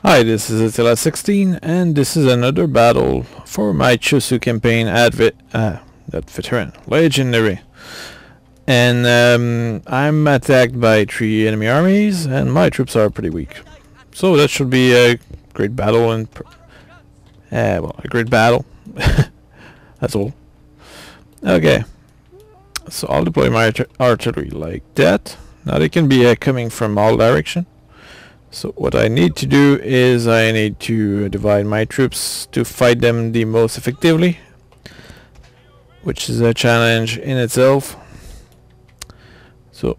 Hi, this is Attila 16, and this is another battle for my Choshu campaign at not veteran, legendary. And I'm attacked by 3 enemy armies, and my troops are pretty weak. So that should be a great battle, and a great battle. That's all. Okay, so I'll deploy my artillery like that. Now they can be coming from all directions. So what I need to do is I need to divide my troops to fight them the most effectively, which is a challenge in itself. So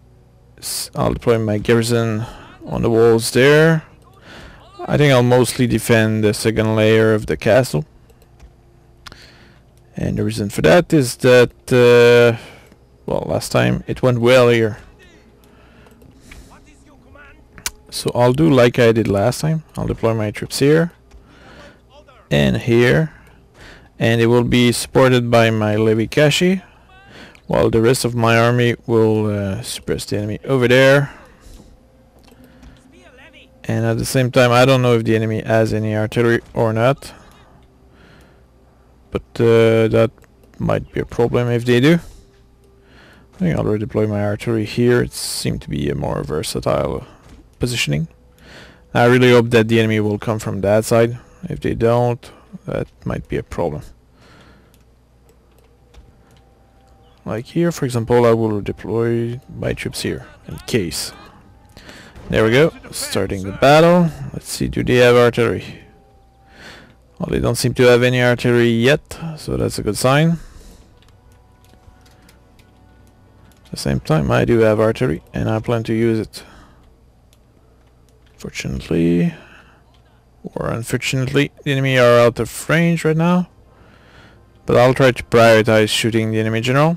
I'll deploy my garrison on the walls there. I think I'll mostly defend the second layer of the castle. And the reason for that is that, well, last time it went well here. So I'll do like I did last time. I'll deploy my troops here and here, and it will be supported by my levy kashi, while the rest of my army will suppress the enemy over there. And at the same time, I don't know if the enemy has any artillery or not, but that might be a problem if they do. I think I'll redeploy my artillery here. It seems to be a more versatile positioning. I really hope that the enemy will come from that side. If they don't, that might be a problem. Like here, for example, I will deploy my troops here in case. There we go, starting the battle. Let's see, do they have artillery? Well, they don't seem to have any artillery yet, so that's a good sign. At the same time, I do have artillery, and I plan to use it. Fortunately, or unfortunately, the enemy are out of range right now. But I'll try to prioritize shooting the enemy general.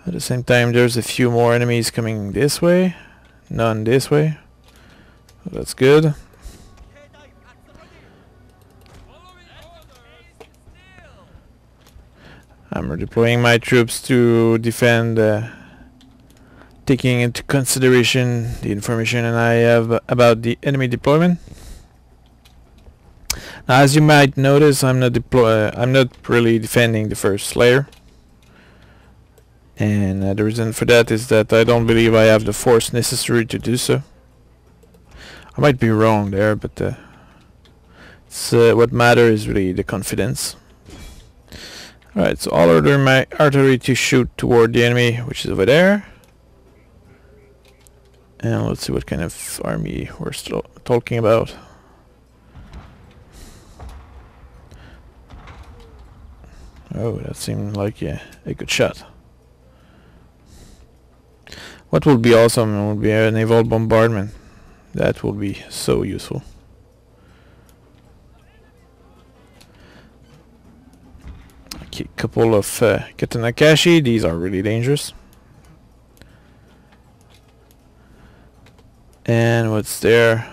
At the same time, there's a few more enemies coming this way. None this way. So that's good. I'm redeploying my troops to defend, taking into consideration the information I have about the enemy deployment. Now, as you might notice, I'm not really defending the first layer, and the reason for that is that I don't believe I have the force necessary to do so. I might be wrong there, but what matters is really the confidence. Alright, so I'll order my artillery to shoot toward the enemy, which is over there. And let's see what kind of army we're still talking about. Oh, that seemed like a good shot. What will be awesome would be a naval bombardment. That will be so useful. Okay, couple of Katanakashi. These are really dangerous. And what's there?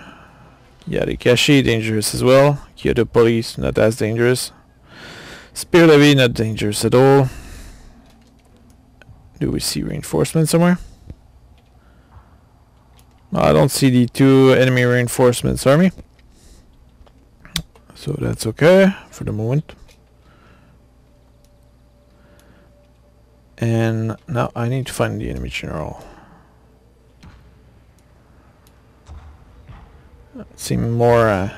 Yarikashi, dangerous as well. Kyoto Police, not as dangerous. Spear Levy, not dangerous at all. Do we see reinforcements somewhere? I don't see the 2 enemy reinforcements army. So that's okay for the moment. And now I need to find the enemy general. It seems more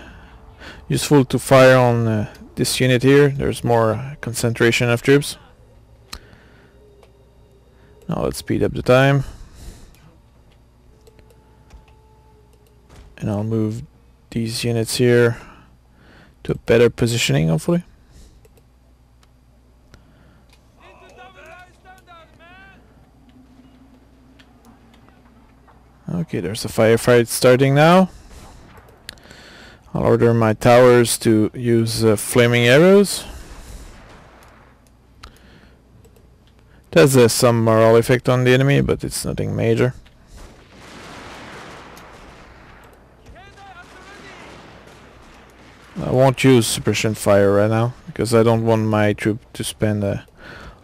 useful to fire on this unit here. There's more concentration of troops. Now let's speed up the time. And I'll move these units here to a better positioning, hopefully. Okay, there's a firefight starting now. I'll order my towers to use flaming arrows. It has some morale effect on the enemy, but it's nothing major. I won't use suppression fire right now, because I don't want my troop to spend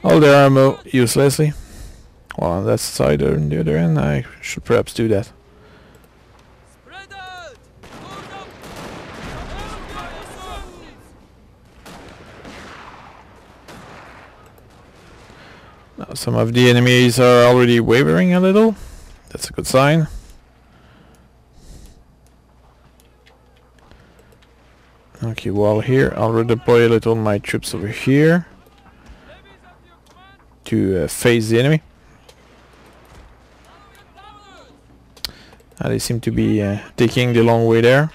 all their ammo uselessly. Well, on that side or on the other end, I should perhaps do that. Now some of the enemies are already wavering a little. That's a good sign. Okay, while here, I'll redeploy a little my troops over here to face the enemy. They seem to be taking the long way there.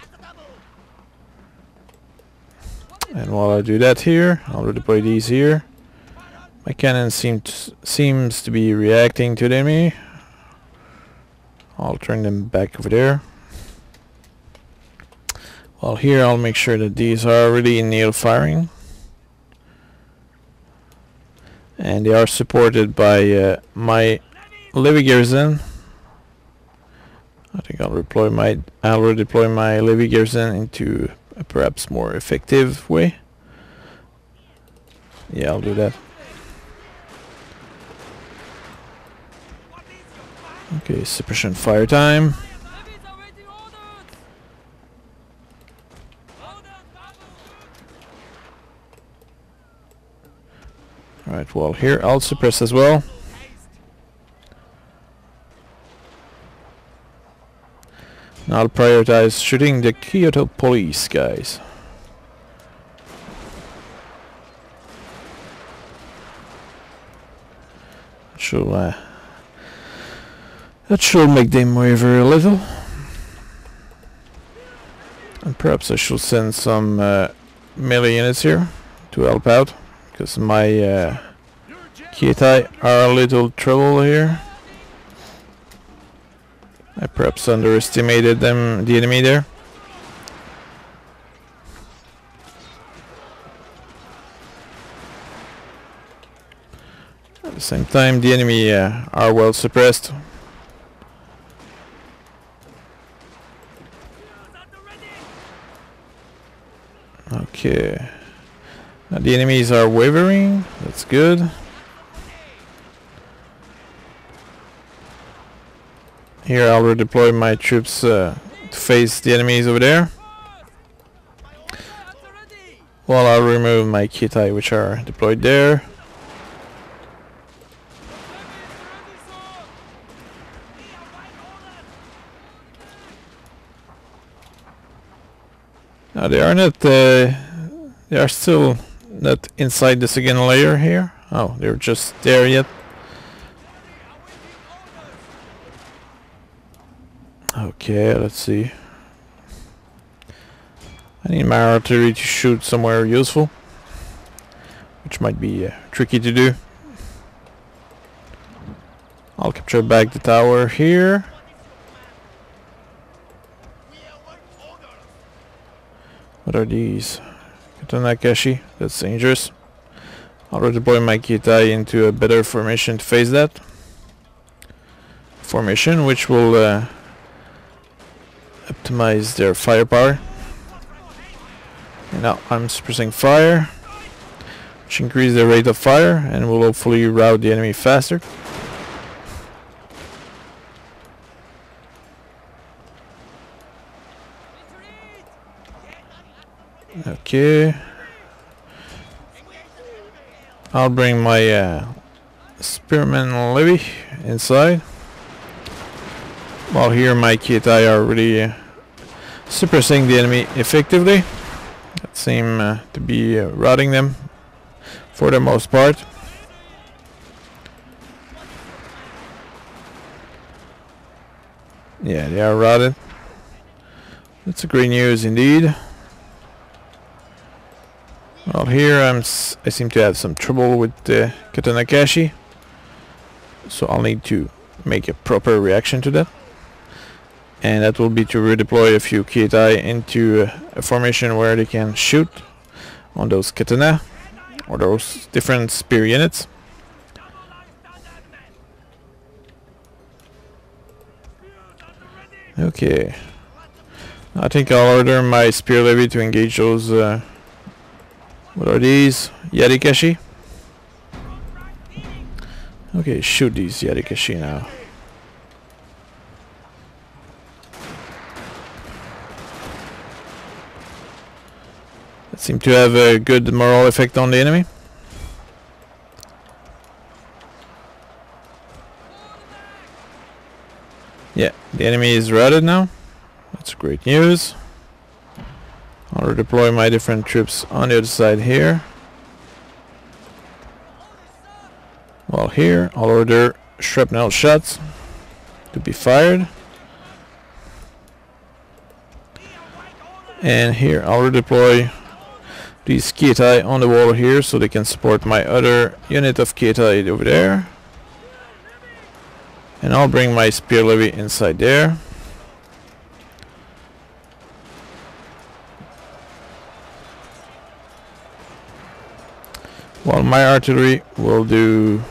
And while I do that here, I'll redeploy these here. My cannon seems to be reacting to the enemy. I'll turn them back over there. While here, I'll make sure that these are already in nail firing. And they are supported by my levy garrison. I think I'll redeploy my levy garrison into a perhaps more effective way. Yeah, I'll do that. Okay, suppression fire time. Alright, well here I'll suppress as well. Now I'll prioritize shooting the Kyoto police guys. That should make them waver a little. And perhaps I should send some melee units here to help out, because my Kietai are a little trouble here. I perhaps underestimated the enemy there. At the same time, the enemy are well suppressed. Okay. Now the enemies are wavering. That's good. Here I'll redeploy my troops to face the enemies over there. While I'll remove my Kietai which are deployed there. Now they are not, they are still not inside the second layer here. Oh, they're just there yet. Okay, let's see. I need my artillery to shoot somewhere useful, which might be tricky to do. I'll capture back the tower here. What are these? Katanakashi, that's dangerous. I'll redeploy my Kietai into a better formation to face that. Formation which will optimize their firepower. And now I'm suppressing fire, which increases the rate of fire and will hopefully rout the enemy faster. Okay. I'll bring my spearman levy inside. While here my Kietai are really suppressing the enemy effectively. That seem to be routing them for the most part. Yeah, they are routed. That's a great news indeed. Well, here I seem to have some trouble with the Katanakashi, so I'll need to make a proper reaction to that. And that will be to redeploy a few Kietai into a formation where they can shoot on those katana or those different spear units. Okay. I think I'll order my spear levy to engage those what are these? Yarikashi? Okay, shoot these Yarikashi now. That seemed to have a good moral effect on the enemy. The enemy is routed now. That's great news. I'll redeploy my different troops on the other side here. While here, I'll order shrapnel shots to be fired. And here, I'll redeploy these Keitai on the wall here so they can support my other unit of Keitai over there. And I'll bring my spear levy inside there. While my artillery will do...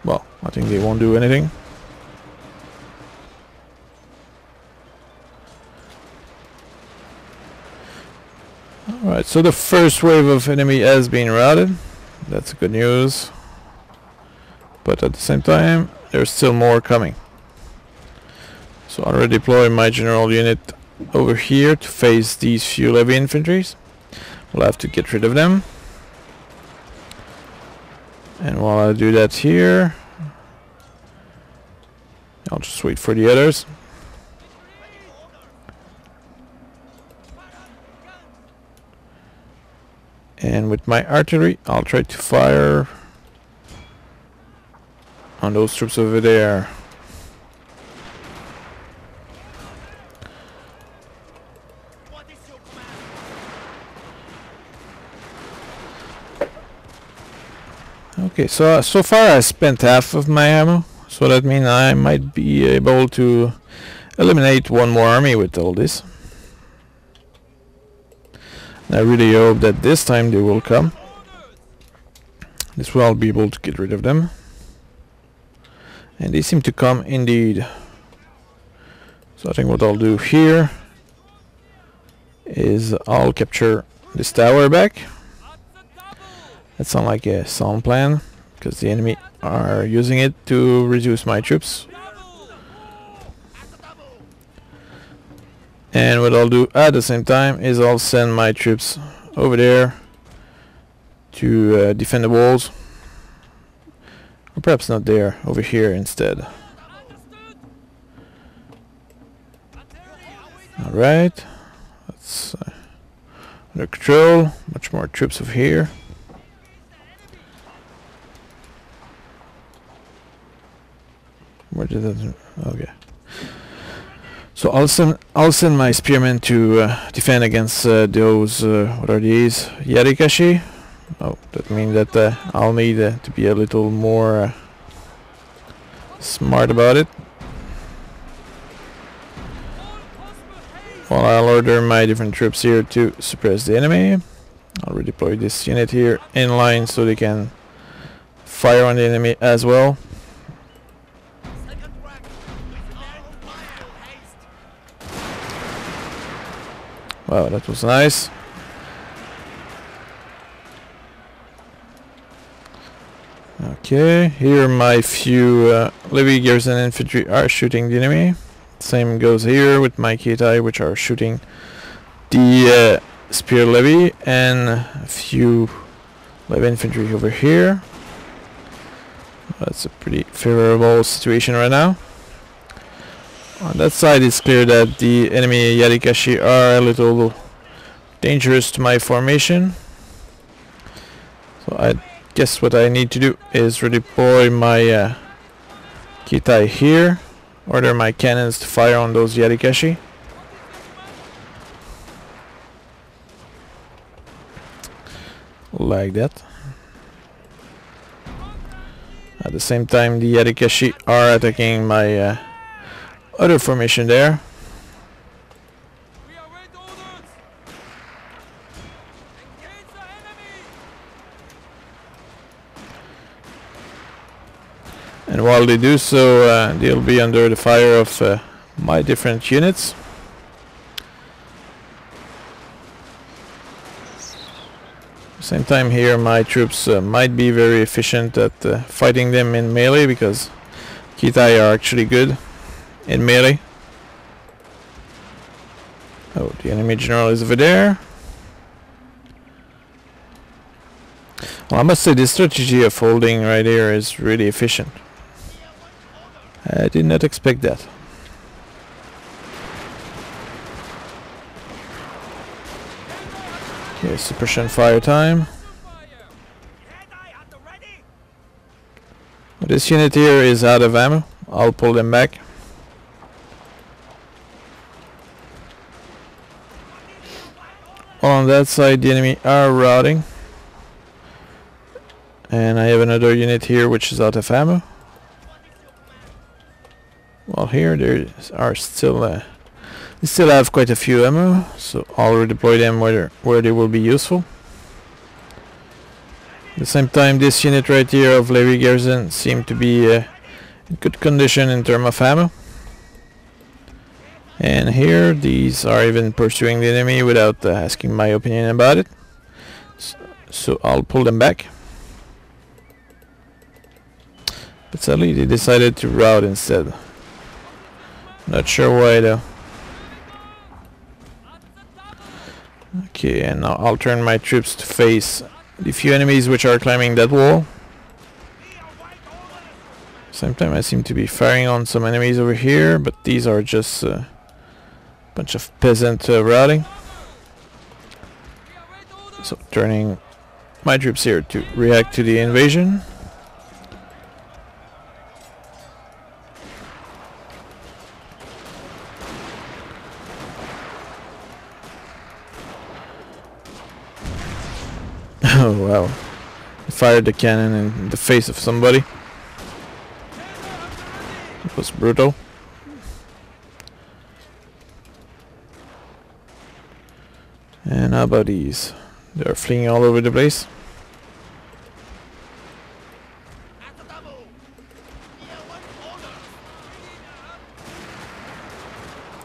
well, I think they won't do anything. Alright, so the first wave of enemy has been routed. That's good news. But at the same time, there's still more coming. So I'll redeploy my general unit over here to face these few levy infantries. We'll have to get rid of them. And while I do that here, I'll just wait for the others. And with my artillery, I'll try to fire on those troops over there. Okay, so far I spent half of my ammo, so that means I might be able to eliminate one more army with all this. I really hope that this time they will come. This way I'll be able to get rid of them. And they seem to come indeed. So I think what I'll do here is I'll capture this tower back. That sounds like a sound plan, because the enemy are using it to reduce my troops. And what I'll do at the same time is I'll send my troops over there to defend the walls. Or perhaps not there, over here instead. Alright, that's under control. Much more troops over here. Where did that... okay. So I'll send my spearmen to defend against those, what are these? Yarikashi? Oh, that means that I'll need to be a little more smart about it. Well, I'll order my different troops here to suppress the enemy. I'll redeploy this unit here in line so they can fire on the enemy as well. Wow, that was nice. Okay, here my few levy garrison infantry are shooting the enemy. Same goes here with my Keitai, which are shooting the spear levy, and a few levy infantry over here. That's a pretty favorable situation right now. On that side it's clear that the enemy Yarikashi are a little dangerous to my formation. So I guess what I need to do is redeploy my Keitai here. Order my cannons to fire on those Yarikashi. Like that. At the same time the Yarikashi are attacking my other formation there. And while they do so, they'll be under the fire of my different units. Same time here my troops might be very efficient at fighting them in melee, because Keitai are actually good in melee. Oh, the enemy general is over there. Well, I must say this strategy of holding right here is really efficient. I did not expect that. Okay, suppression fire time. This unit here is out of ammo. I'll pull them back. On that side the enemy are routing. And I have another unit here which is out of ammo. Well, here there are still they still have quite a few ammo, so I'll redeploy them where they will be useful. At the same time, this unit right here of Levy Garrison seemed to be in good condition in terms of ammo. And here, these are even pursuing the enemy without asking my opinion about it. So I'll pull them back. But sadly, they decided to rout instead. Not sure why though. Okay, and now I'll turn my troops to face the few enemies which are climbing that wall. Same time I seem to be firing on some enemies over here, but these are just a bunch of peasant routing. So turning my troops here to react to the invasion. Oh wow, I fired the cannon in the face of somebody. It was brutal. And how about these? They're fleeing all over the place.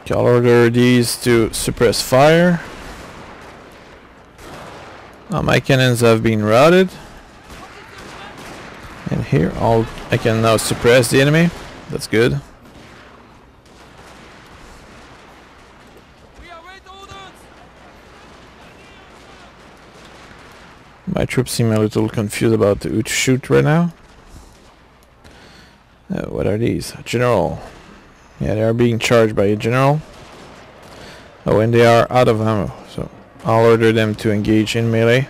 Okay, I'll order these to suppress fire. My cannons have been routed, and here I can now suppress the enemy. That's good. My troops seem a little confused about who to shoot right now. What are these? A general. Yeah, they are being charged by a general. Oh, and they are out of ammo, so I'll order them to engage in melee.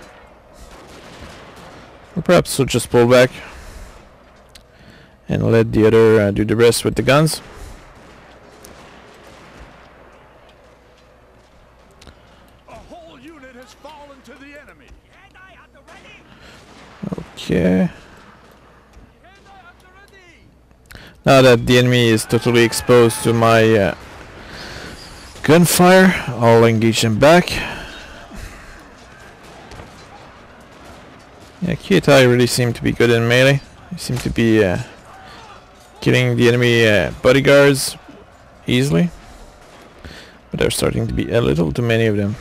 Or perhaps we'll just pull back and let the other do the rest with the guns. A whole unit has fallen to the enemy. Okay. Now that the enemy is totally exposed to my gunfire, I'll engage them back. Yeah, Kietai really seem to be good in melee. They seem to be killing the enemy bodyguards easily. But there are starting to be a little too many of them.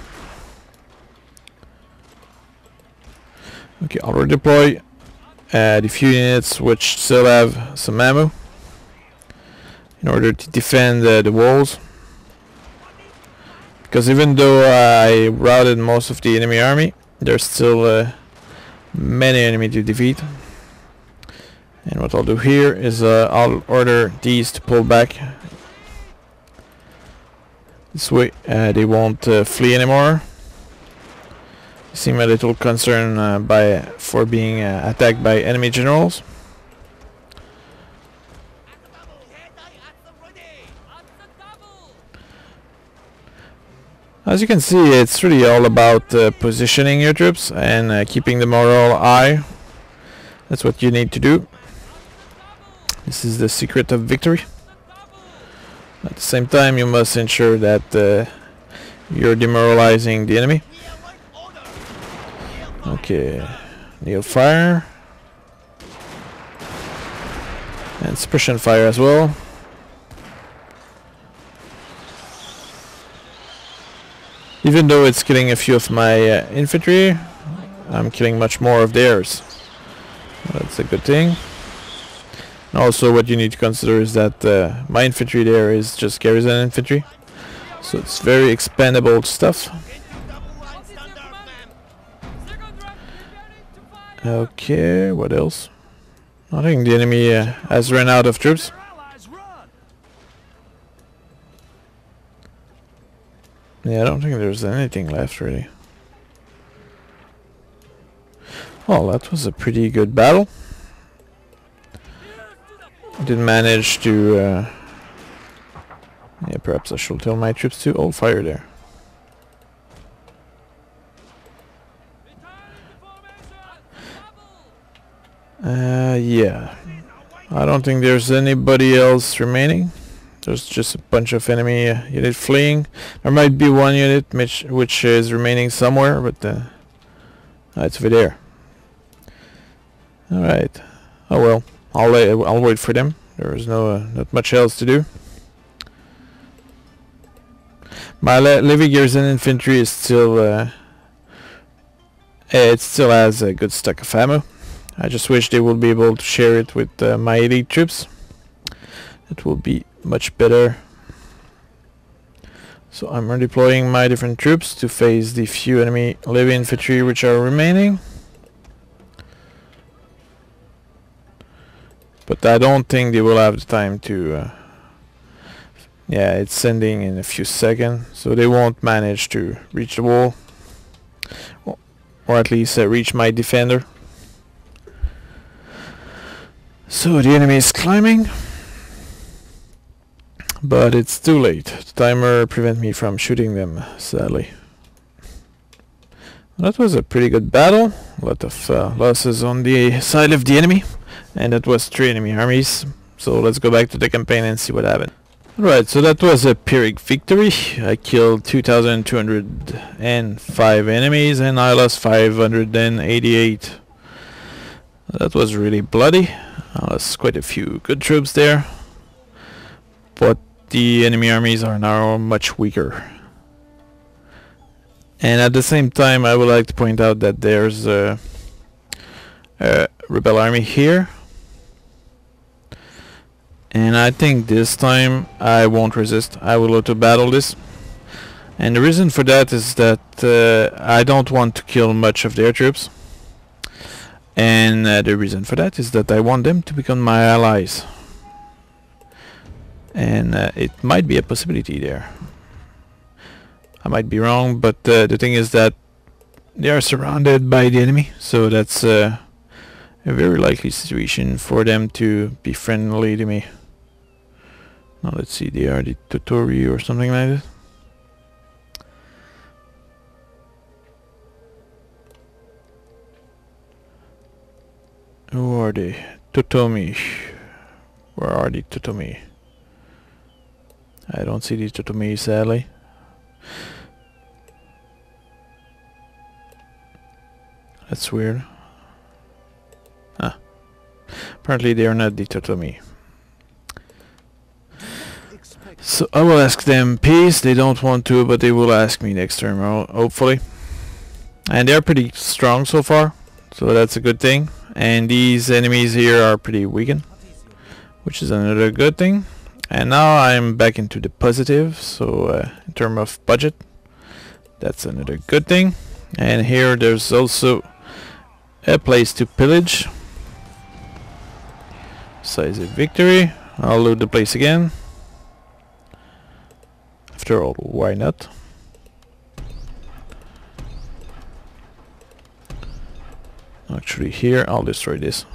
Okay, I'll redeploy the few units which still have some ammo in order to defend the walls. Because even though I routed most of the enemy army, there's still many enemies to defeat. And what I'll do here is I'll order these to pull back. This way they won't flee anymore. They seem a little concerned for being attacked by enemy generals. As you can see, it's really all about positioning your troops and keeping the morale high. That's what you need to do. This is the secret of victory. At the same time, you must ensure that you're demoralizing the enemy. Okay, kneel fire. And suppression fire as well. Even though it's killing a few of my infantry, I'm killing much more of theirs. That's a good thing. And also what you need to consider is that my infantry there is just garrison infantry. So it's very expandable stuff. Okay, what else? I think the enemy has run out of troops. Yeah, I don't think there's anything left really. Well, that was a pretty good battle. Did manage to... yeah, perhaps I should tell my troops to hold fire there. Yeah. I don't think there's anybody else remaining. There's just a bunch of enemy unit fleeing. There might be one unit which is remaining somewhere, but it's over there. Alright. Oh well. I'll wait for them. There is not much else to do. My Levy Garrison infantry is still it still has a good stock of ammo. I just wish they would be able to share it with my elite troops. It will be much better. So I'm redeploying my different troops to face the few enemy Levy infantry which are remaining. But I don't think they will have the time to... yeah, it's sending in a few seconds, so they won't manage to reach the wall. Or at least reach my defender. So the enemy is climbing. But it's too late. The timer prevents me from shooting them, sadly. That was a pretty good battle. A lot of losses on the side of the enemy. And that was 3 enemy armies. So let's go back to the campaign and see what happened. Right, so that was a Pyrrhic victory. I killed 2,205 enemies and I lost 588. That was really bloody. I lost quite a few good troops there. But the enemy armies are now much weaker. And at the same time I would like to point out that there's a rebel army here. And I think this time I won't resist. I will auto battle this. And the reason for that is that I don't want to kill much of their troops. And the reason for that is that I want them to become my allies. And it might be a possibility there. I might be wrong, but the thing is that they are surrounded by the enemy. So that's a very likely situation for them to be friendly to me. Now let's see, they are the Totori or something like that. Who are they? Totomi. Where are the Totomi? I don't see the Totomi, sadly. That's weird. Ah. Apparently they are not the Totomi. So I will ask them peace. They don't want to, but they will ask me next turn, hopefully. And they're pretty strong so far, so that's a good thing. And these enemies here are pretty weakened, which is another good thing. And now I'm back into the positive, so in terms of budget, that's another good thing. And here there's also a place to pillage. Decisive victory. I'll loot the place again. After all, why not? Actually here, I'll destroy this.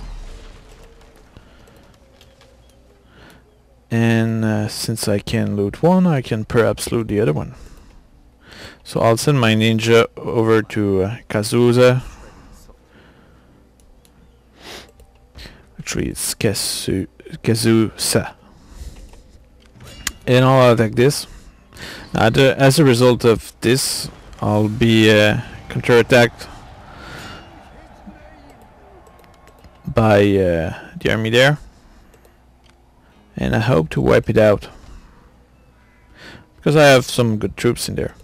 And since I can loot one, I can perhaps loot the other one. So I'll send my ninja over to Kazusa. Actually it's Kazusa. And I'll attack this. As a result of this, I'll be counterattacked by the army there, and I hope to wipe it out because I have some good troops in there.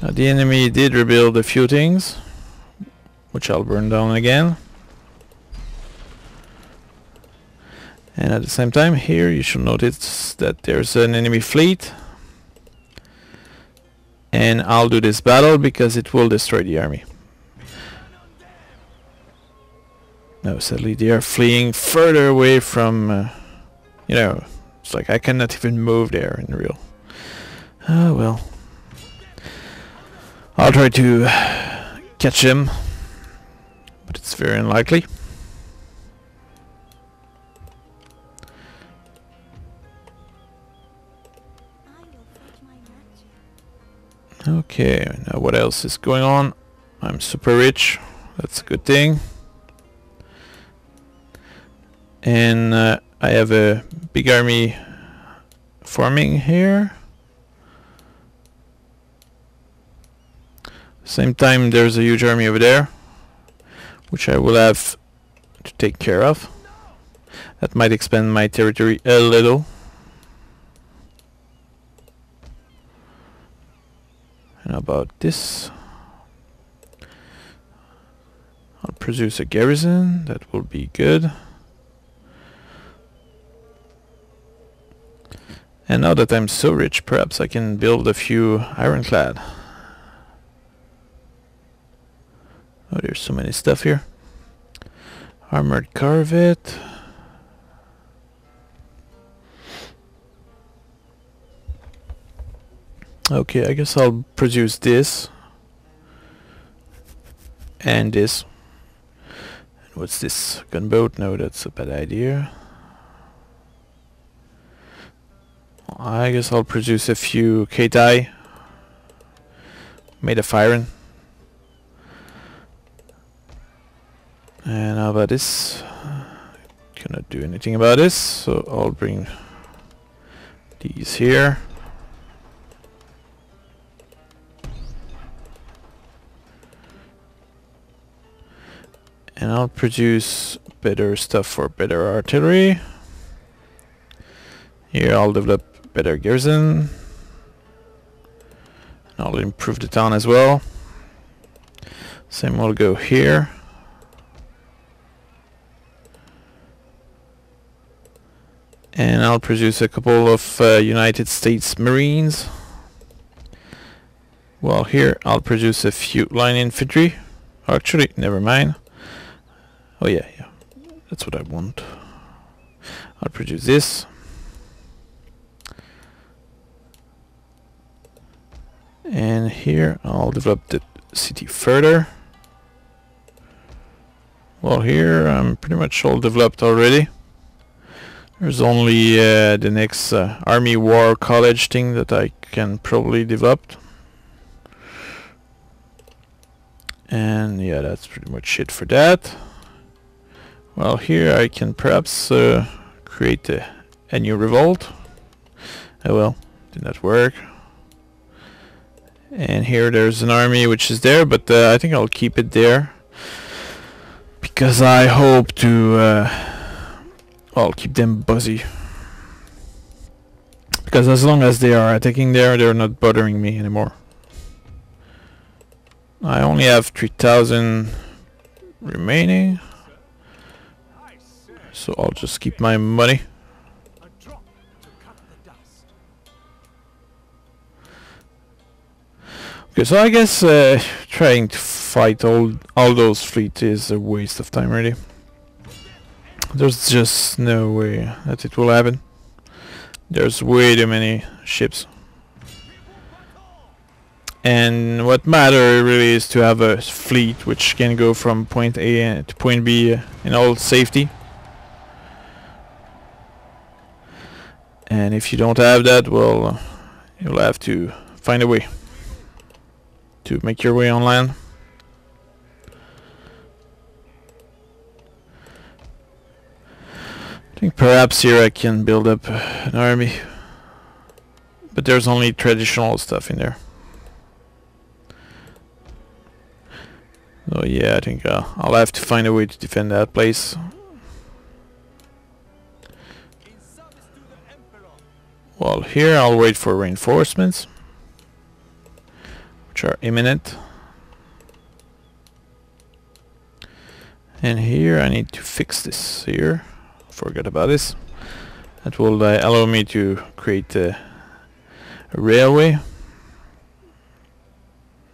Now the enemy did rebuild a few things, which I'll burn down again. And at the same time here you should notice that there's an enemy fleet. And I'll do this battle because it will destroy the army. No, sadly they are fleeing further away from, you know, it's like I cannot even move there in real. Oh well. I'll try to catch him, but it's very unlikely. Okay, now what else is going on? I'm super rich. That's a good thing. And I have a big army forming here. Same time there's a huge army over there, which I will have to take care of. That might expand my territory a little. And how about this? I'll produce a garrison. That will be good. And now that I'm so rich, perhaps I can build a few ironclad. Oh, there's so many stuff here. Armored corvette. Okay, I guess I'll produce this. And this. And what's this? Gunboat? No, that's a bad idea. I guess I'll produce a few Keitai made of iron. And how about this? Cannot do anything about this, so I'll bring these here. And I'll produce better stuff for better artillery. Here I'll develop better garrison. And I'll improve the town as well. Same will go here. And I'll produce a couple of United States Marines. Well, here I'll produce a few line infantry. Actually, never mind. Oh yeah, that's what I want. I'll produce this. And here I'll develop the city further. Well, here I'm pretty much all developed already. There's only the next Army War College thing that I can probably develop. And yeah, that's pretty much it for that. Well, here I can perhaps create a new revolt. Oh well, did not work. And here there's an army which is there, but I think I'll keep it there. Because I hope to... I'll keep them busy. Because as long as they are attacking there, they're not bothering me anymore. I only have 3,000 remaining. So I'll just keep my money. Okay, so I guess trying to fight all those fleets is a waste of time, really. There's just no way that it will happen. There's way too many ships. And what matters really is to have a fleet which can go from point A to point B in all safety. And if you don't have that, well, you'll have to find a way to make your way on land. I think perhaps here I can build up an army, but there's only traditional stuff in there. Oh yeah, I think I'll have to find a way to defend that place. Well, here I'll wait for reinforcements, which are imminent. And here I need to fix this here. Forget about this. That will allow me to create a railway.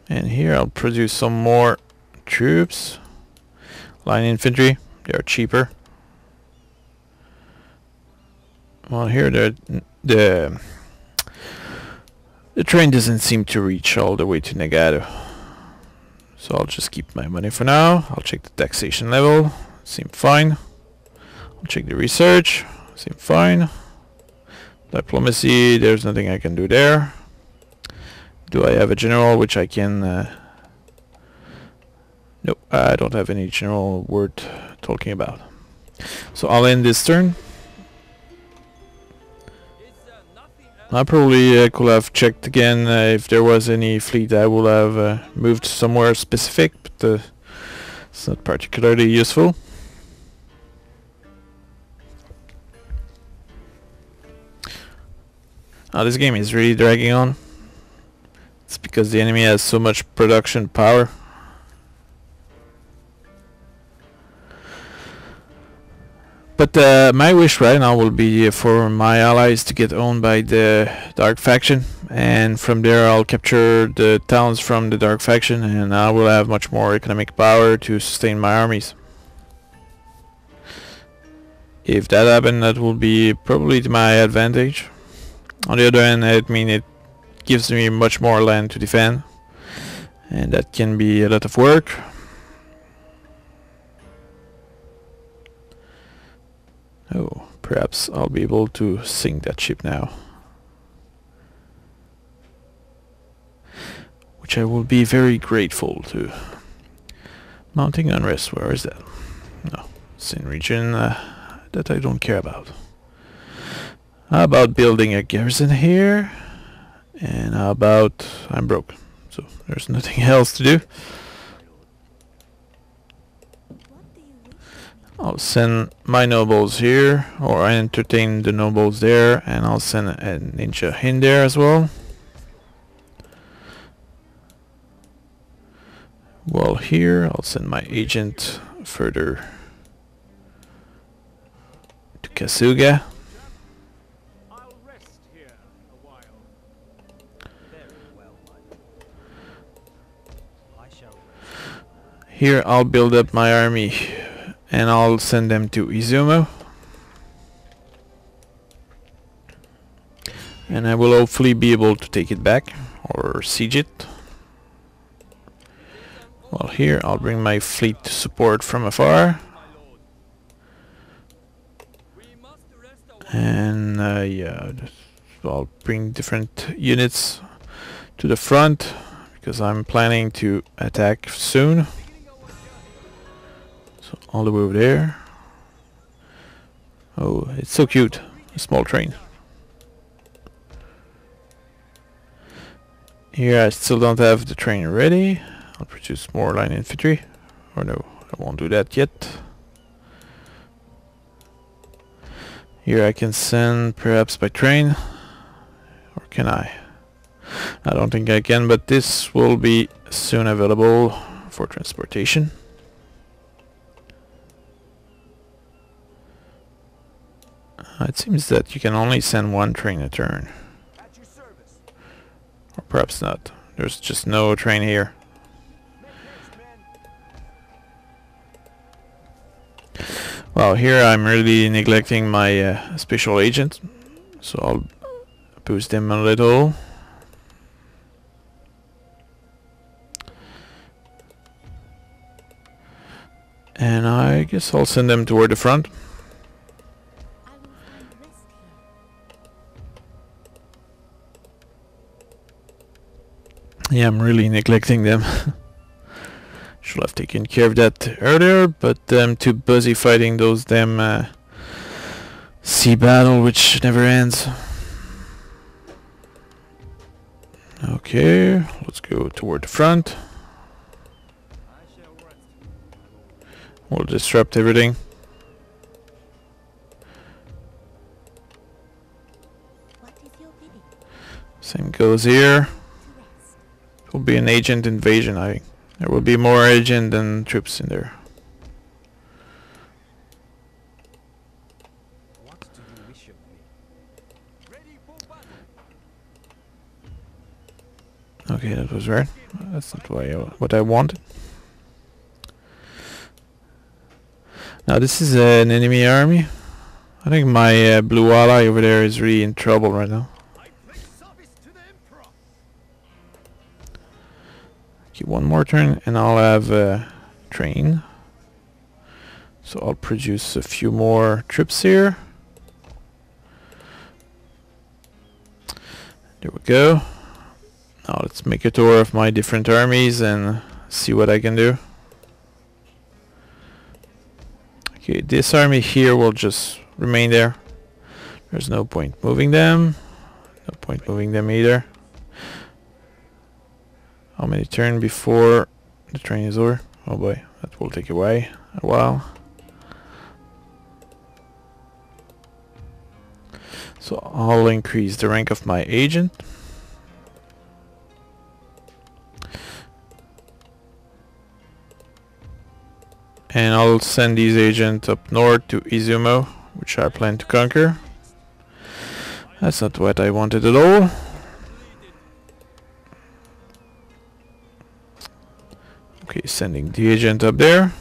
And here I'll produce some more troops. Line infantry, they are cheaper. Well, here the train doesn't seem to reach all the way to Nagano. So I'll just keep my money for now. I'll check the taxation level. Seem fine. I'll check the research. Seem fine. Diplomacy, there's nothing I can do there. Do I have a general which I can... Nope, I don't have any general worth talking about. So I'll end this turn. I probably could have checked again if there was any fleet I would have moved somewhere specific, but it's not particularly useful. This game is really dragging on. It's because the enemy has so much production power. But my wish right now will be for my allies to get owned by the Dark Faction, and from there I'll capture the towns from the Dark Faction, and I will have much more economic power to sustain my armies. If that happens, that will be probably to my advantage. On the other hand, I mean, it gives me much more land to defend, and that can be a lot of work. Oh, perhaps I'll be able to sink that ship now. Which I will be very grateful to. Mounting unrest, where is that? No, it's in region that I don't care about. How about building a garrison here? And how about... I'm broke, so there's nothing else to do. I'll send my nobles here, or I entertain the nobles there, and I'll send a ninja in there as well. Well, here I'll send my agent further to Kasuga. I'll rest here a while. Very well, my lord. I shall rest. Here I'll build up my army, and I'll send them to Izumo. And I will hopefully be able to take it back, or siege it. Well, here I'll bring my fleet to support from afar. And yeah, I'll bring different units to the front, because I'm planning to attack soon. So all the way over there. Oh, it's so cute, a small train. Here I still don't have the train ready. I'll produce more line infantry. Or no, I won't do that yet. Here I can send perhaps by train. Or can I? I don't think I can, but this will be soon available for transportation. It seems that you can only send one train a turn. At your service. Or perhaps not. There's just no train here. Well, here I'm really neglecting my special agent, so I'll boost them a little. And I guess I'll send them toward the front. Yeah, I'm really neglecting them. Should have taken care of that earlier, but I'm too busy fighting those damn sea battle which never ends. Okay, let's go toward the front. We'll disrupt everything. Same goes here. It will be an agent invasion, I think. There will be more agent than troops in there. What do you wish of me? Ready for battle. Okay, that was right. That's not what I wanted. Now this is an enemy army. I think my blue ally over there is really in trouble right now. I pledge service to the Emperor. Okay, one more turn and I'll have a train. So I'll produce a few more troops here. There we go. Now let's make a tour of my different armies and see what I can do. Okay, this army here will just remain there. There's no point moving them. No point moving them either. How many turns before the train is over? Oh boy, that will take a while. So I'll increase the rank of my agent. And I'll send these agents up north to Izumo, which I plan to conquer. That's not what I wanted at all. Okay, sending the agent up there.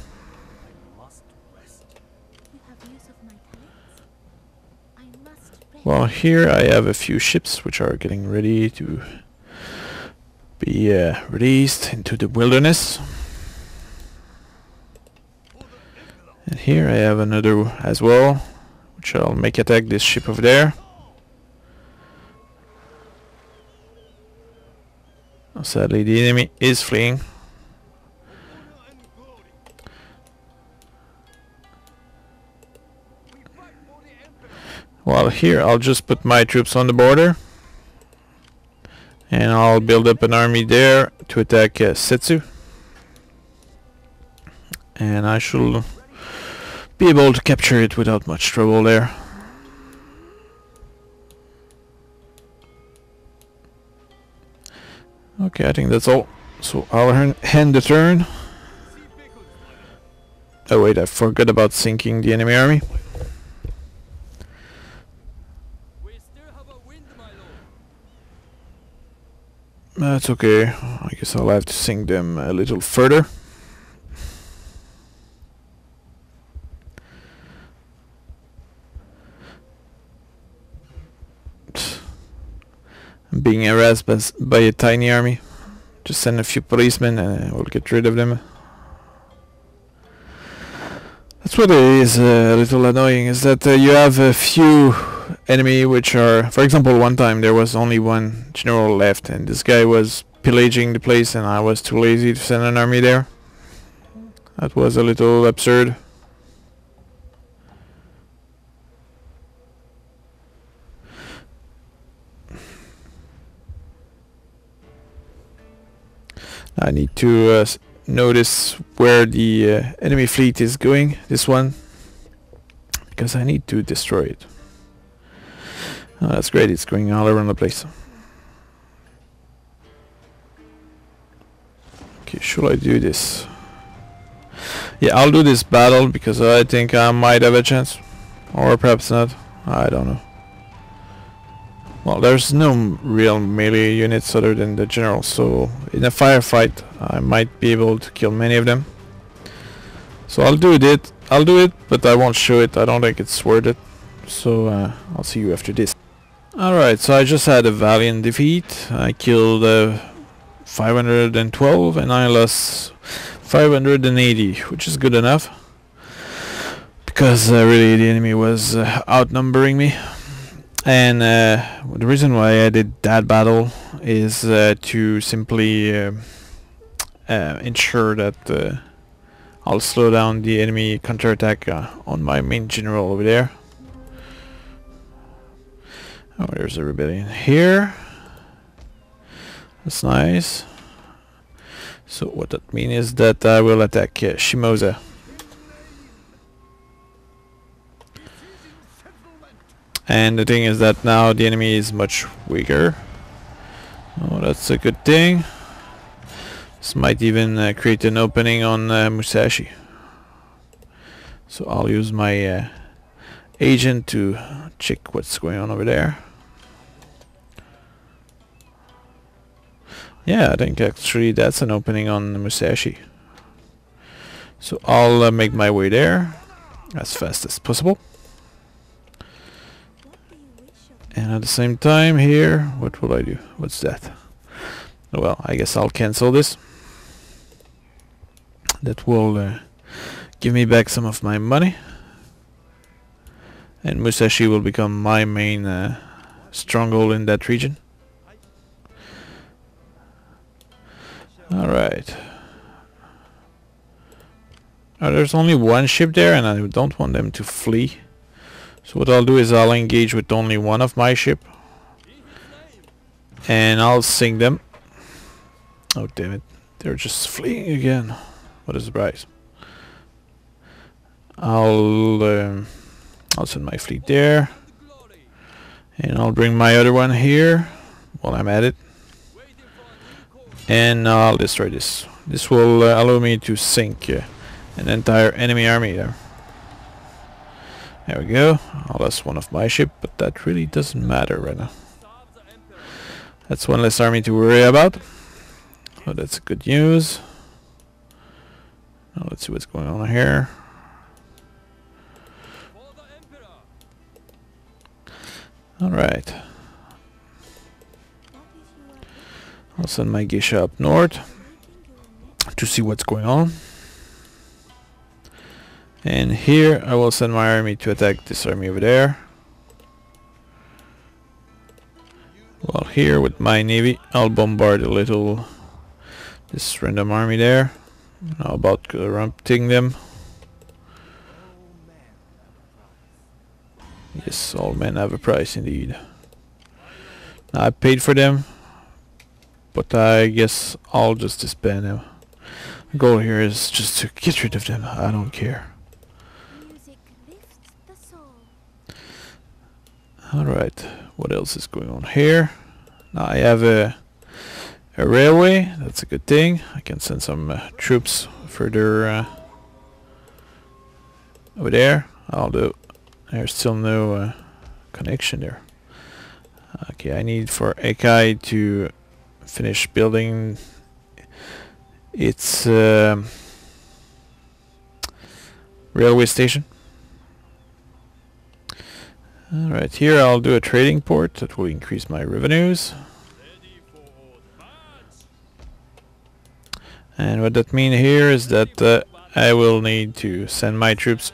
Well, here I have a few ships which are getting ready to be released into the wilderness. And here I have another as well, which I'll make attack this ship over there. Oh, sadly the enemy is fleeing. Well, here I'll just put my troops on the border. And I'll build up an army there to attack Setsu. And I shall be able to capture it without much trouble there. Okay, I think that's all. So I'll end the turn. Oh wait, I forgot about sinking the enemy army. That's okay. I guess I'll have to sink them a little further. I'm being harassed by a tiny army. Just send a few policemen and we'll get rid of them. That's what is a little annoying, is that you have a few enemy which are, for example, one time there was only one general left and this guy was pillaging the place and I was too lazy to send an army there. That was a little absurd. I need to notice where the enemy fleet is going, this one, because I need to destroy it. Oh, that's great, it's going all around the place. Okay, should I do this? Yeah, I'll do this battle because I think I might have a chance. Or perhaps not, I don't know. Well, there's no real melee units other than the general, so in a firefight I might be able to kill many of them. So I'll do it, but I won't show it. I don't think it's worth it. So I'll see you after this. Alright, so I just had a valiant defeat. I killed 512 and I lost 580, which is good enough. Because really the enemy was outnumbering me. And the reason why I did that battle is to simply ensure that I'll slow down the enemy counterattack on my main general over there. Oh, there's a rebellion here. That's nice. So what that means is that I will attack Shimoza. And the thing is that now the enemy is much weaker. Oh, that's a good thing. This might even create an opening on Musashi. So I'll use my agent to check what's going on over there. Yeah, I think actually that's an opening on Musashi. So I'll make my way there as fast as possible. And at the same time here, what will I do? What's that? Well, I guess I'll cancel this. That will give me back some of my money. And Musashi will become my main stronghold in that region. Alright. There's only one ship there and I don't want them to flee. So what I'll do is I'll engage with only one of my ship. And I'll sink them. Oh damn it. They're just fleeing again. What a surprise. I'll send my fleet there. And I'll bring my other one here while I'm at it. And I'll destroy this. This will allow me to sink an entire enemy army there. There we go. I lost one of my ship, but that really doesn't matter right now. That's one less army to worry about. Oh, that's good news. Now let's see what's going on here. Alright. I'll send my geisha up north to see what's going on. And here I will send my army to attack this army over there. While here with my navy I'll bombard a little this random army there. How about corrupting them? Yes, all men have a price indeed. Now, I paid for them, but I guess I'll just disband them. The goal here is just to get rid of them. I don't care. Alright, what else is going on here? Now I have a railway, that's a good thing. I can send some troops further over there. I'll do. There's still no connection there. Okay, I need for Ekai to finish building its railway station. Alright, here I'll do a trading port that will increase my revenues. And what that means here is that I will need to send my troops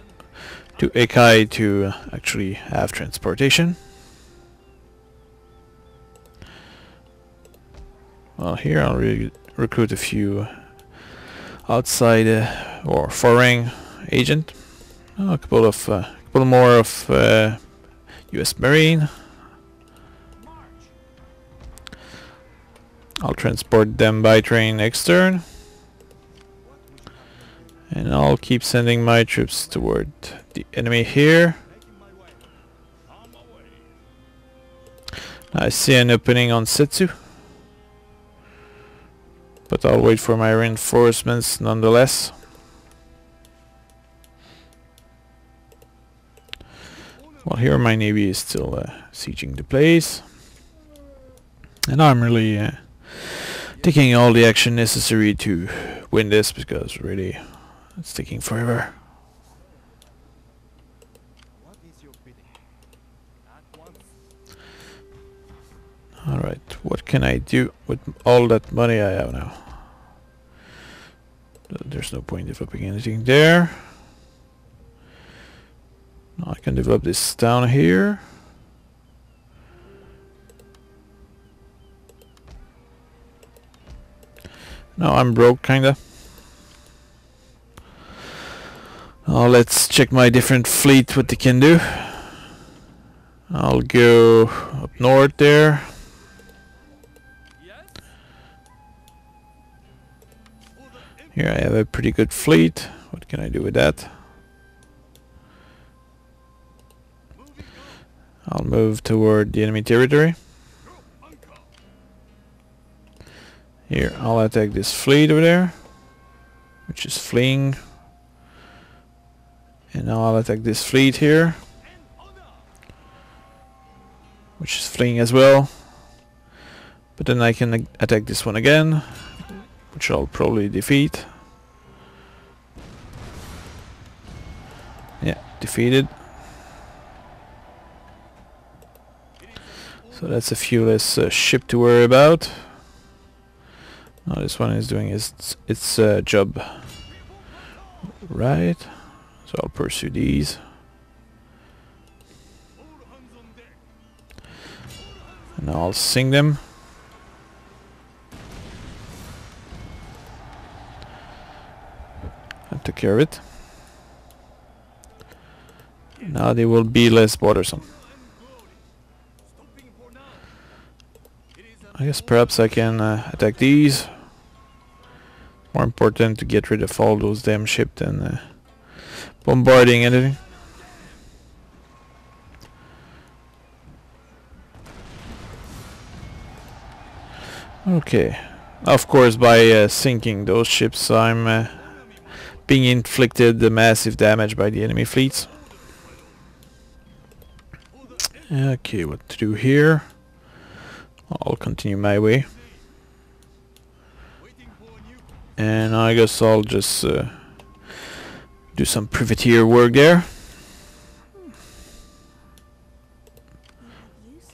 to Ekai to actually have transportation. Well, here I'll recruit a few outside or foreign agent. Oh, a couple more of U.S. Marine. I'll transport them by train extern. And I'll keep sending my troops toward the enemy here. I see an opening on Setsu, but I'll wait for my reinforcements nonetheless. Well, here my navy is still sieging the place. And I'm really taking all the action necessary to win this, because really it's taking forever. Alright, what can I do with all that money I have now? There's no point developing anything there. Now I can develop this down here. Now I'm broke, kinda. Now let's check my different fleet, what they can do. I'll go up north there. Here I have a pretty good fleet. What can I do with that? I'll move toward the enemy territory. Here, I'll attack this fleet over there, which is fleeing. And now I'll attack this fleet here, which is fleeing as well. But then I can attack this one again, which I'll probably defeat. Yeah, defeated. So that's a few less ship to worry about. Now this one is doing its job Right. So I'll pursue these. And I'll sing them. I took care of it. Now they will be less bothersome. I guess perhaps I can attack these. More important to get rid of all those damn ships than bombarding anything. Okay. Of course, by sinking those ships, I'm being inflicted the massive damage by the enemy fleets. Okay, what to do here? I'll continue my way. And I guess I'll just do some privateer work there.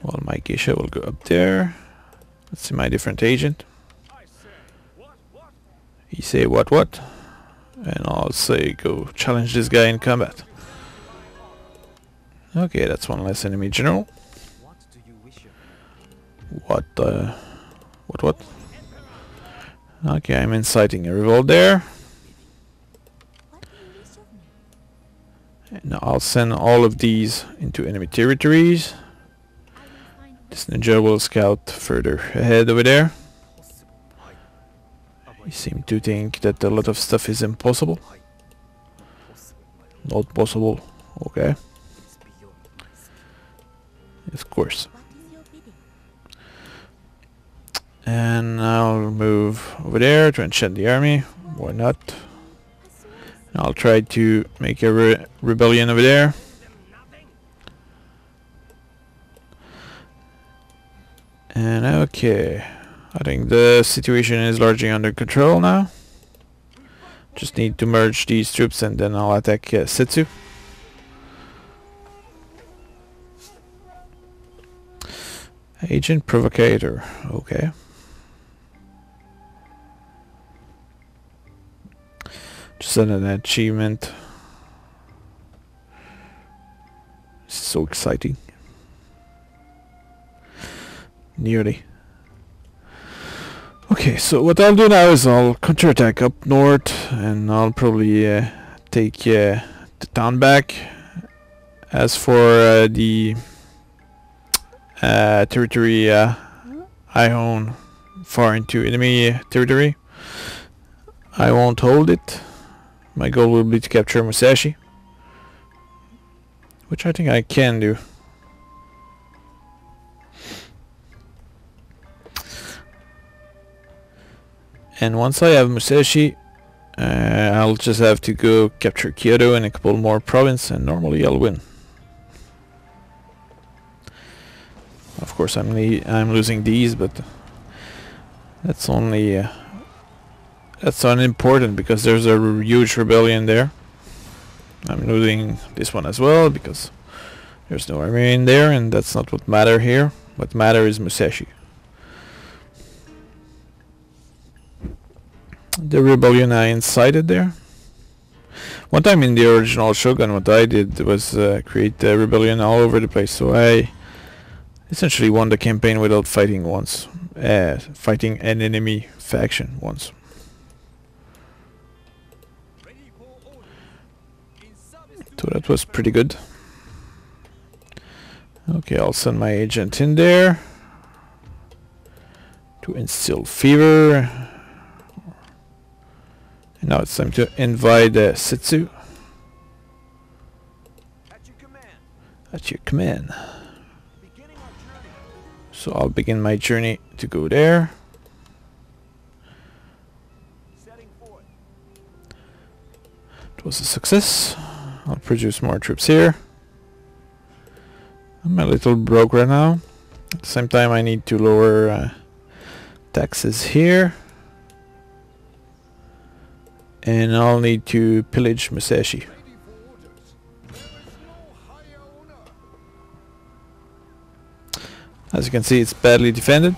Well, my geisha will go up there. Let's see my different agent. He say what? And I'll say go challenge this guy in combat. Okay, that's one less enemy general. What do you wish of me? What? Okay, I'm inciting a revolt there. And now I'll send all of these into enemy territories. This ninja will scout further ahead over there. He seemed to think that a lot of stuff is impossible. Not possible. Okay. Of course. And I'll move over there to enchant the army. Why not? And I'll try to make a rebellion over there. And okay, I think the situation is largely under control now. Just need to merge these troops and then I'll attack Setsu. Agent Provocator, okay. Just an achievement. So exciting. Nearly. Okay, so what I'll do now is I'll counterattack up north and I'll probably take the town back. As for the territory I own far into enemy territory, I won't hold it. My goal will be to capture Musashi, which I think I can do. And once I have Musashi, I'll just have to go capture Kyoto and a couple more provinces, and normally I'll win. Of course, I'm losing these, but that's only that's unimportant because there's a huge rebellion there. I'm losing this one as well because there's no army in there, and that's not what matters here. What matters is Musashi. The rebellion I incited there. One time in the original Shogun, what I did was create a rebellion all over the place. So I essentially won the campaign without fighting once, fighting an enemy faction once. So that was pretty good. Okay, I'll send my agent in there to instill fever. And now it's time to invade Setsu. At your command. So I'll begin my journey to go there. It was a success. I'll produce more troops here. I'm a little broke right now. At the same time I need to lower taxes here. And I'll need to pillage Musashi. As you can see, it's badly defended.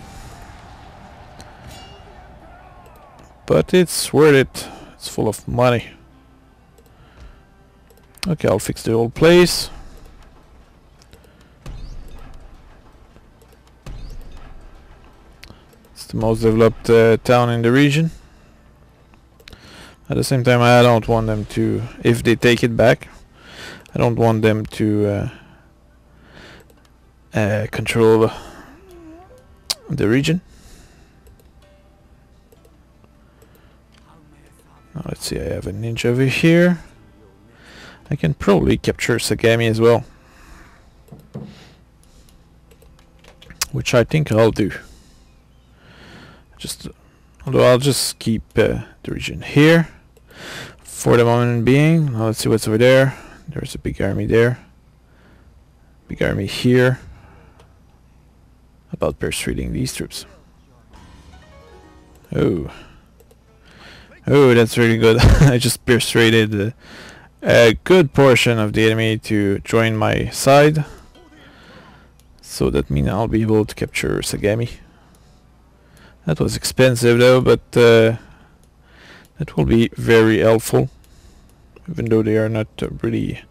But it's worth it. It's full of money. Okay, I'll fix the old place. It's the most developed town in the region. At the same time, I don't want them to, if they take it back, I don't want them to control the region. Now let's see, I have a ninja over here. I can probably capture Sagami as well, which I think I'll do. Although I'll just keep the region here for the moment being. Now let's see what's over there. There's a big army there. Big army here. About persuading these troops. Oh, that's really good. I just persuaded a good portion of the enemy to join my side. So that means I'll be able to capture Sagami. That was expensive though, but that will be very helpful. Even though they are not really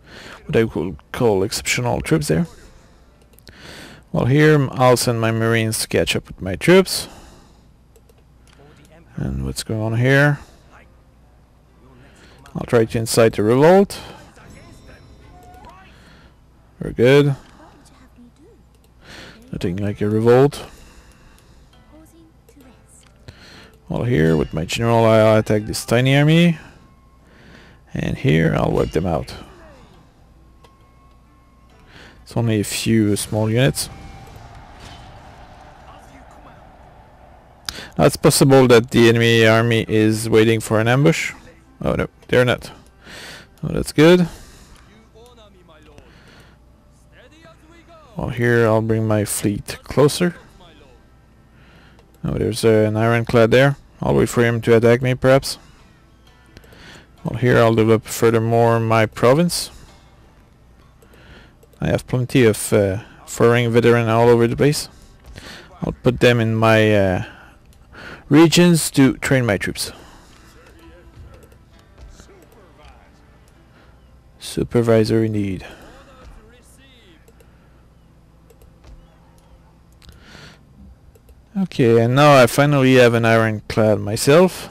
what I would call exceptional troops there. Well, here I'll send my marines to catch up with my troops. And what's going on here? I'll try to incite a revolt. Very good. Nothing like a revolt. Well, here with my general I'll attack this tiny army. And here I'll wipe them out. It's only a few small units. Now it's possible that the enemy army is waiting for an ambush. Oh no, they're not. Oh, that's good. Well, here I'll bring my fleet closer. Oh, there's an ironclad there. I'll wait for him to attack me, perhaps. Well, here I'll develop furthermore my province. I have plenty of foreign veterans all over the place. I'll put them in my regions to train my troops. Supervisor indeed. Okay, and now I finally have an ironclad myself.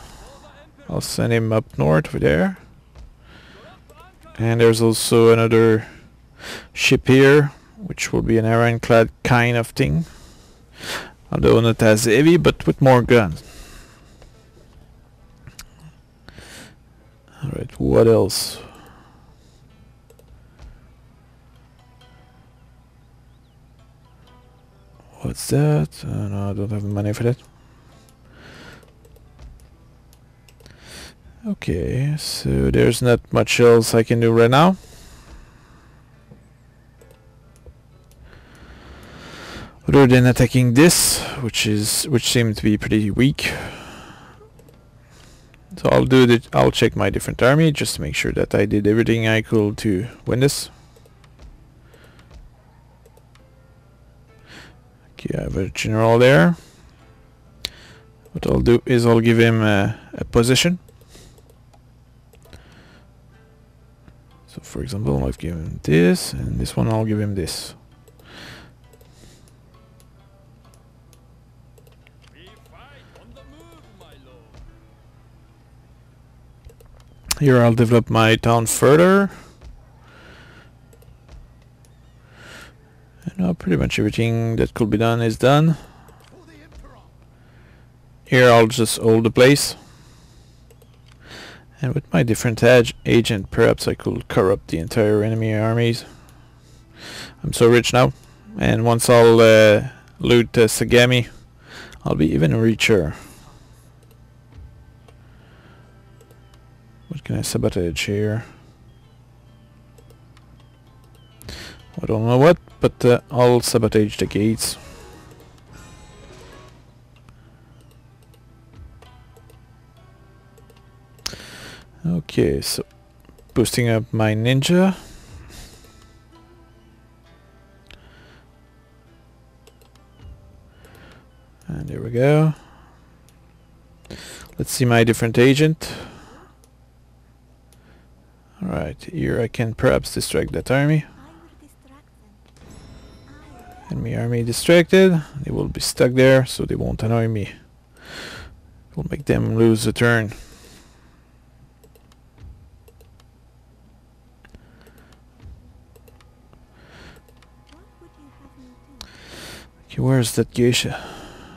I'll send him up north over there. And there's also another ship here, which will be an ironclad kind of thing. Although not as heavy, but with more guns. Alright, what else? What's that? No, I don't have money for that. Okay, so there's not much else I can do right now. Other than attacking this, which seemed to be pretty weak. So I'll check my different army just to make sure that I did everything I could to win this. Okay, I have a general there. What I'll do is I'll give him a position. So for example, I'll give him this, and this one I'll give him this. Here I'll develop my town further. And now pretty much everything that could be done is done. Here I'll just hold the place. And with my different agent, perhaps I could corrupt the entire enemy armies. I'm so rich now. And once I'll loot Sagami, I'll be even richer. What can I sabotage here? I don't know what, but I'll sabotage the gates. Okay, so boosting up my ninja. And there we go. Let's see my different agent. Alright, here I can perhaps distract that army. Enemy army distracted. They will be stuck there, so they won't annoy me. It will make them lose a turn. Okay, where's that geisha?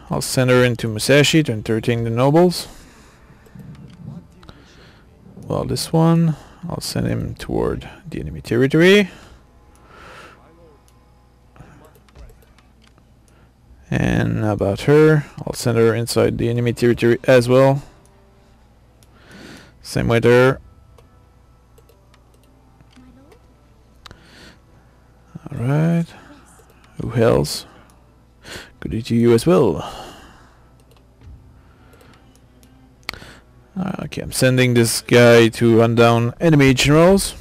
I'll send her into Musashi to entertain the nobles. Well, this one, I'll send him toward the enemy territory. And about her, I'll send her inside the enemy territory as well. Same with her. Alright. Who else? Good day to you as well. Okay, I'm sending this guy to run down enemy generals.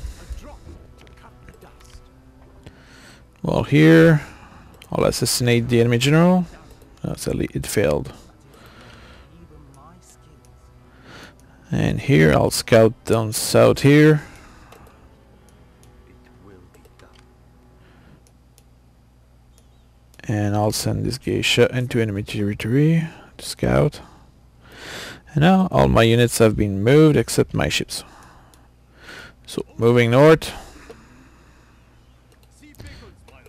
Well, here I'll assassinate the enemy general. Sadly, it failed. And here I'll scout down south here. And I'll send this geisha into enemy territory to scout. And now all my units have been moved except my ships. So moving north.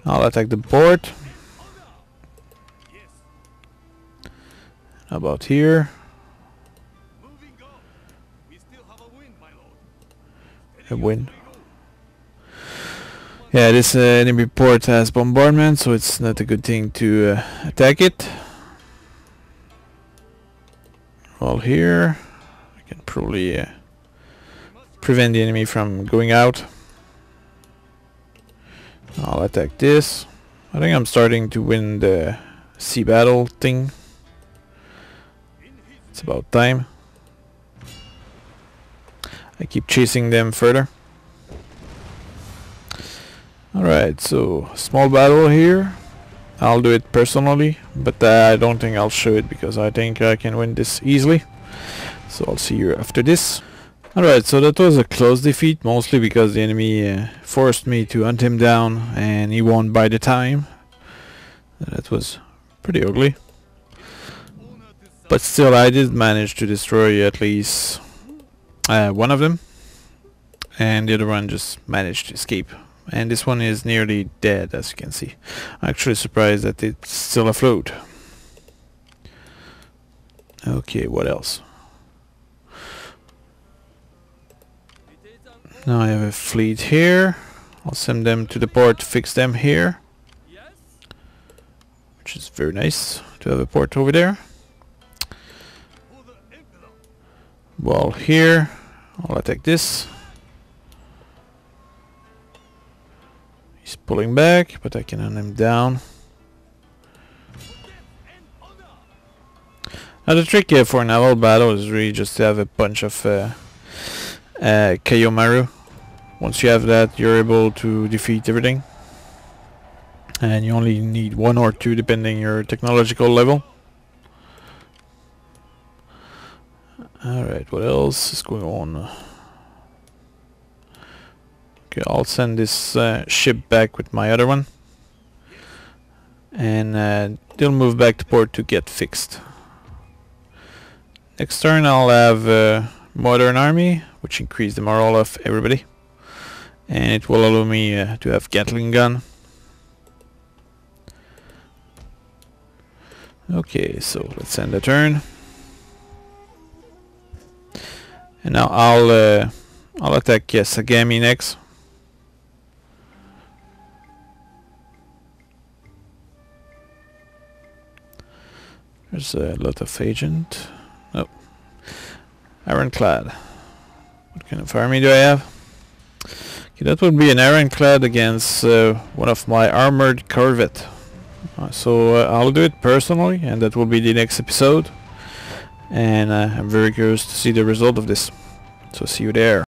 I'll attack the port. How about here? A win. Yeah, this enemy port has bombardment, so it's not a good thing to attack it. Well, here I can probably prevent the enemy from going out. I'll attack this. I think I'm starting to win the sea battle thing. It's about time. I keep chasing them further. Alright, so small battle here. I'll do it personally, but I don't think I'll show it because I think I can win this easily. So I'll see you after this. Alright, so that was a close defeat, mostly because the enemy forced me to hunt him down and he won by the time. That was pretty ugly. But still, I did manage to destroy at least one of them. And the other one just managed to escape. And this one is nearly dead, as you can see. I'm actually surprised that it's still afloat. Okay, what else? Now I have a fleet here. I'll send them to the port to fix them here. Which is very nice to have a port over there. Well, here I'll attack this. He's pulling back, but I can hunt him down. Now the trick here for a naval battle is really just to have a bunch of Kayomaru. Once you have that, you're able to defeat everything. And you only need one or two depending your technological level. Alright, what else is going on? Okay, I'll send this ship back with my other one. And they'll move back to port to get fixed. Next turn I'll have a modern army, which increase the morale of everybody. And it will allow me to have Gatling gun. Okay, so let's end the turn. And now I'll attack Sagami next. There's a lot of agent. Oh, ironclad. What kind of army do I have? Okay, that would be an ironclad against one of my armored corvette. So I'll do it personally, and that will be the next episode. And I'm very curious to see the result of this. So see you there.